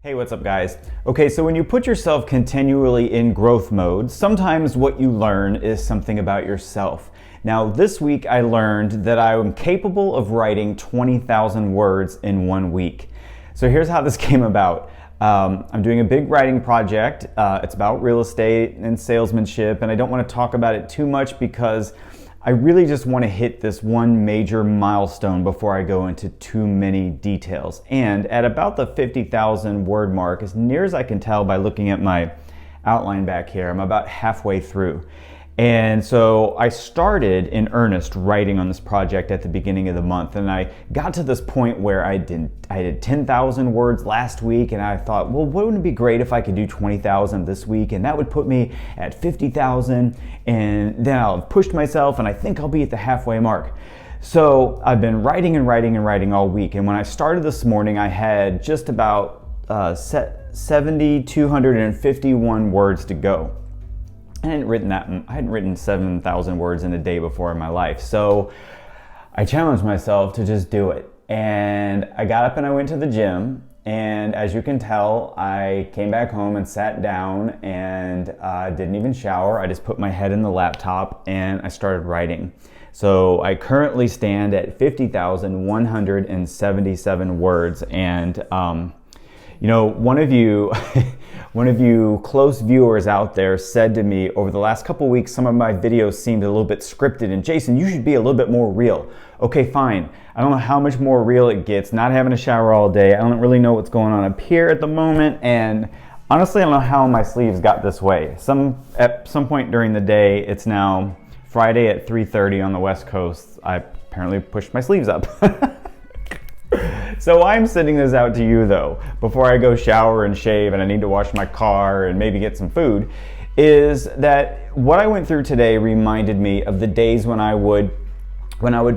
Hey, what's up guys? Okay, so when you put yourself continually in growth mode, sometimes what you learn is something about yourself. Now, this week I learned that I am capable of writing 20,000 words in 1 week. So here's how this came about. I'm doing a big writing project. It's about real estate and salesmanship, and I don't want to talk about it too much because I really just want to hit this one major milestone before I go into too many details. And at about the 50,000 word mark, as near as I can tell by looking at my outline back here, I'm about halfway through. And so I started in earnest writing on this project at the beginning of the month, and I got to this point where I did 10,000 words last week, and I thought, well, wouldn't it be great if I could do 20,000 this week, and that would put me at 50,000, and then I'll have pushed myself, and I think I'll be at the halfway mark. So I've been writing and writing and writing all week, and when I started this morning, I had just about 251 words to go. I hadn't written 7,000 words in a day before in my life. So I challenged myself to just do it. And I got up and I went to the gym. And as you can tell, I came back home and sat down and didn't even shower. I just put my head in the laptop and I started writing. So I currently stand at 50,177 words. And you know, one of you close viewers out there said to me over the last couple weeks, some of my videos seemed a little bit scripted, and Jason, you should be a little bit more real. Okay, fine. I don't know how much more real it gets, not having a shower all day. I don't really know what's going on up here at the moment, and honestly, I don't know how my sleeves got this way. At some point during the day, it's now Friday at 3:30 on the West Coast, I apparently pushed my sleeves up. So I'm sending this out to you though, before I go shower and shave and I need to wash my car and maybe get some food, is that what I went through today reminded me of the days when I would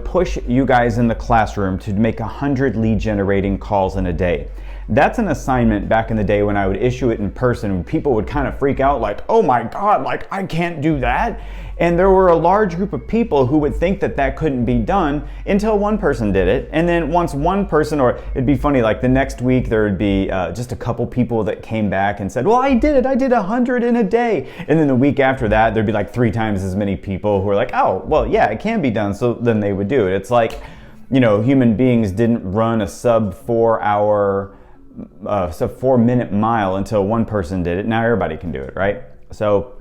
push you guys in the classroom to make 100 lead generating calls in a day. That's an assignment back in the day when I would issue it in person and people would kind of freak out like, oh my God, like I can't do that. And there were a large group of people who would think that that couldn't be done until one person did it. And then once one person, or it'd be funny, like the next week there would be just a couple people that came back and said, well, I did it. I did 100 in a day. And then the week after that, there'd be like 3 times as many people who were like, oh, well, yeah, it can be done. So then they would do it. It's like, you know, human beings didn't run a sub 4-minute mile until one person did it. Now everybody can do it, right? So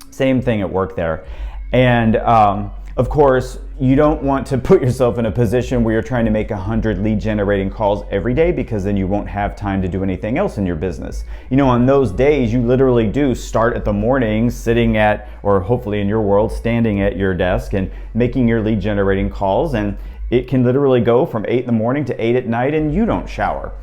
same thing at work there. And of course, you don't want to put yourself in a position where you're trying to make 100 lead generating calls every day, because then you won't have time to do anything else in your business. You know, on those days, you literally do start at the morning sitting at, or hopefully in your world, standing at your desk and making your lead generating calls. And it can literally go from 8 in the morning to 8 at night and you don't shower.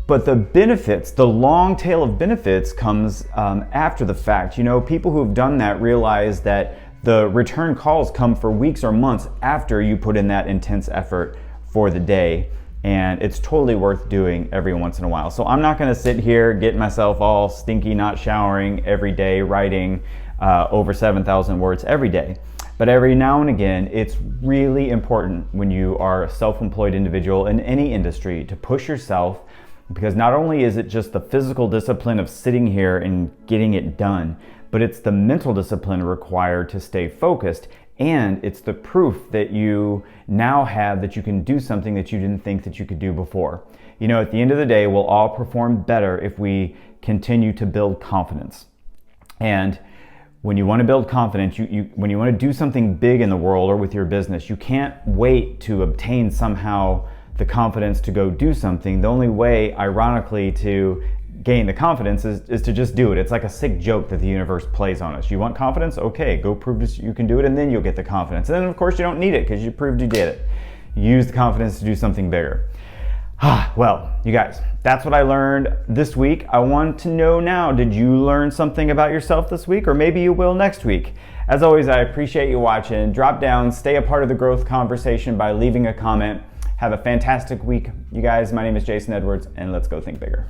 But the benefits, the long tail of benefits comes after the fact. You know, people who've done that realize that the return calls come for weeks or months after you put in that intense effort for the day. And it's totally worth doing every once in a while. So I'm not gonna sit here, get myself all stinky, not showering every day, writing over 7,000 words every day. But every now and again, it's really important when you are a self-employed individual in any industry to push yourself, because not only is it just the physical discipline of sitting here and getting it done, but it's the mental discipline required to stay focused, and it's the proof that you now have that you can do something that you didn't think that you could do before. You know, at the end of the day, we'll all perform better if we continue to build confidence. And when you want to build confidence, when you want to do something big in the world or with your business, you can't wait to obtain somehow the confidence to go do something. The only way, ironically, to gain the confidence is to just do it. It's like a sick joke that the universe plays on us. You want confidence? Okay, go prove you can do it, and then you'll get the confidence. And then, of course, you don't need it because you proved you did it. Use the confidence to do something bigger. Well, you guys, that's what I learned this week. I want to know now, did you learn something about yourself this week? Or maybe you will next week. As always, I appreciate you watching. Drop down, stay a part of the growth conversation by leaving a comment. Have a fantastic week, you guys. My name is Jason Edwards, and let's go think bigger.